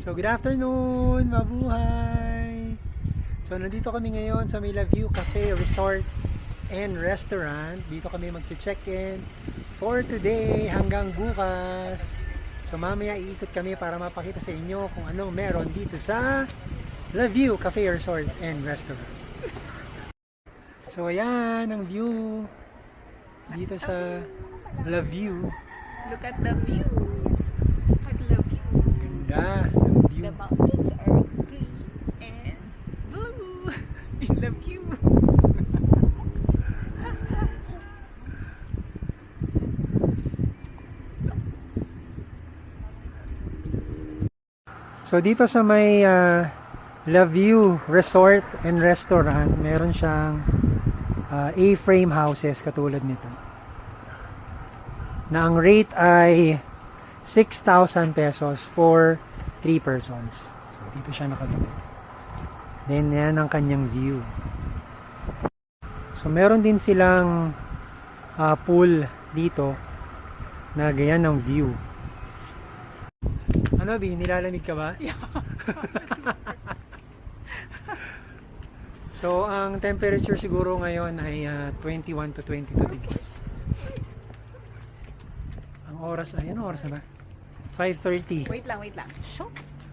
So good afternoon, mabuhay! So nandito kami ngayon sa May La View Cafe Resort and Restaurant. Dito kami mag-check-in for today hanggang bukas. So mamaya iikot kami para mapakita sa inyo kung ano meron dito sa La View Cafe Resort and Restaurant. So ayan ang view dito sa La View. Look at the view. At the view. Ganda ng view. The mountains are green and blue in the view. So dito sa may La View Resort and Restaurant, meron siyang A-frame houses katulad nito. Na ang rate ay 6,000 pesos for 3 persons. So dito siya nakalagay. Then yan ang kanyang view. So meron din silang pool dito na ganyan ng view. Ano, Bi? Nilalamig ka ba? Yeah. So, ang temperature siguro ngayon ay 21 to 22 degrees. Ang oras ay, ano oras na ba? 5:30. Wait lang. Show.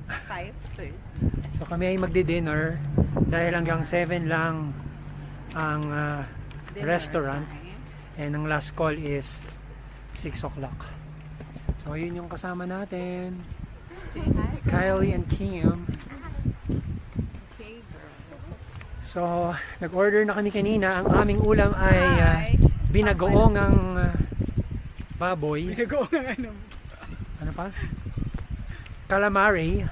5:30. So, kami ay magdi-dinner dahil hanggang 7 lang ang restaurant. And ang last call is 6 o'clock. So, yun yung kasama natin. Say hi. Si Kylie and Kim. Okay, girl. So, nag-order na kami kanina. Ang aming ulam ay Hi. binagoong ang baboy. Binagoong ang ano? Ano pa? Calamari.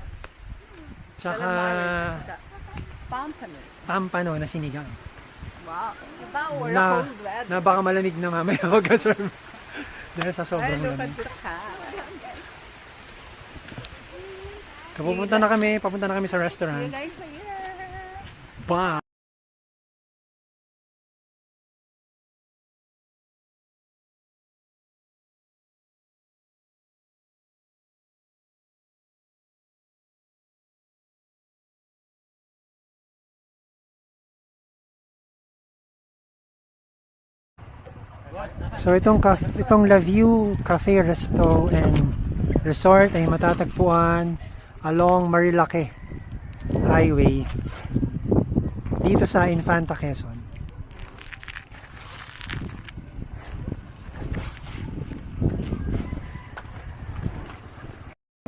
Tsaka Pampano. pampano na sinigang. Wow. Diba? We're Na, a whole bread. na baka malamig na mamaya mag-serve. Dahil sa Ay, sobrang look at lamig. the cat. So, papunta na kami sa See you restaurant. guys later. Bye! So itong La View Cafe Resto and Resort ay matatagpuan along Marilake Highway dito sa Infanta, Quezon.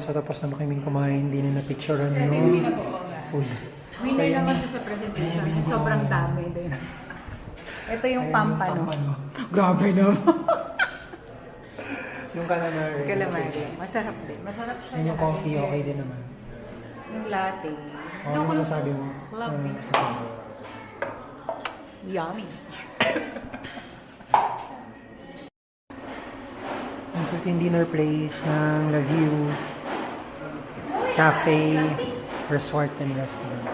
So tapos na kaming kumain, hindi na na-picturean yung food. Winner naman siya sa presentation. Sobrang dami din. Ito yung pampano. Grabe naman. Yung calamari. Calamari. Masarap din. Masarap siya. Yung coffee, okay din naman. Yung latte. Ano mo nasabi mo? Love me. Yummy. So ito yung dinner place ng La View Cafe Resort and Restaurant.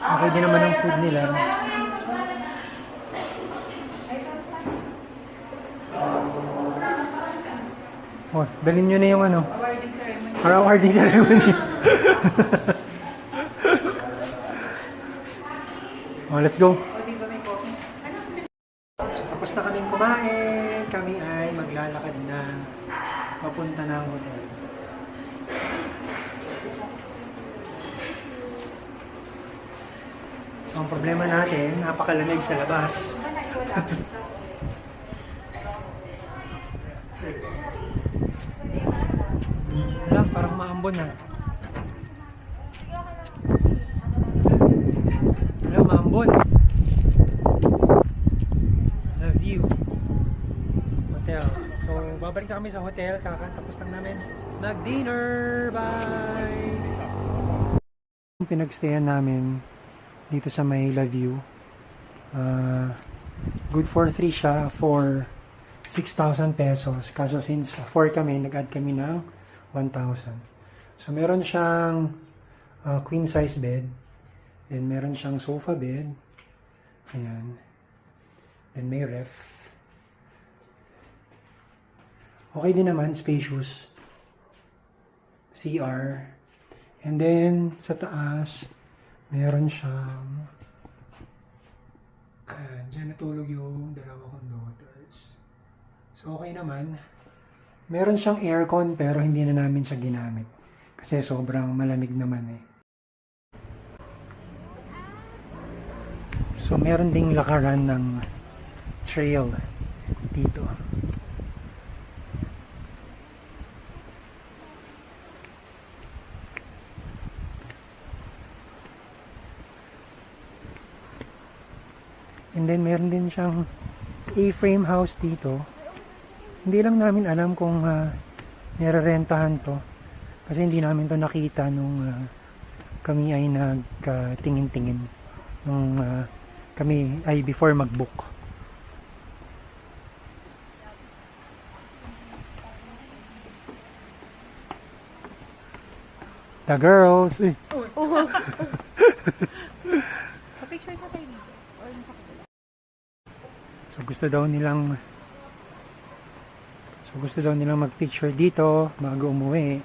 Okay din naman ang food nila. Oh, dalhin nyo na yung ano. Awarding ceremony. Para awarding ceremony. Oh, let's go. O, di ba may coffee? So, tapos na kaming kumain. Kami ay maglalakad na papunta ng hotel. So, ang problema natin, napakalamig sa labas. Wala, parang maambon na. Wala, maambon. The View Hotel. So, babalik na kami sa hotel. Kakatapos lang namin mag-dinner. Bye! Pinagstayan namin dito sa may La View. Good for 3 siya for 6,000 pesos. Kaso since 4 kami, nag-add kami ng 1,000. So, meron siyang queen size bed. Then, meron siyang sofa bed. Ayan. Then, may ref. Okay din naman, spacious. CR. And then, sa taas, meron siyang dyan natulog yung dalawa kong daughters. So, okay naman. Meron siyang aircon pero hindi na namin siya ginamit. Kasi sobrang malamig naman eh. So, meron ding lakaran ng trail dito. And then meron din siyang A-frame house dito. Hindi lang namin alam kung nirerentahan to. Kasi hindi namin to nakita nung kami ay nagtingin-tingin. Nung kami ay before mag-book. The girls. Eh. Pa-picture na tayo dito. Or nasa kabila. So gusto daw nilang mag-picture dito bago umuwi.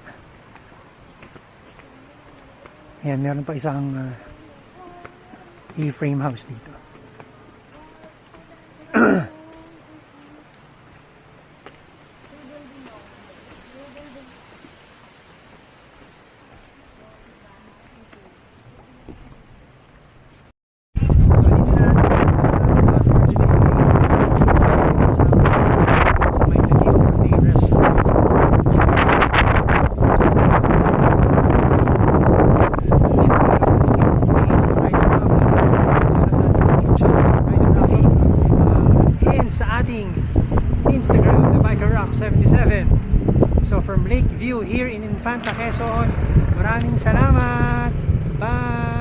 Ayan, meron pa isang A-frame house dito. Sa ating Instagram, the Biker Rock 77. So from Lakeview here in Infanta, Quezon, maraming salamat. Bye!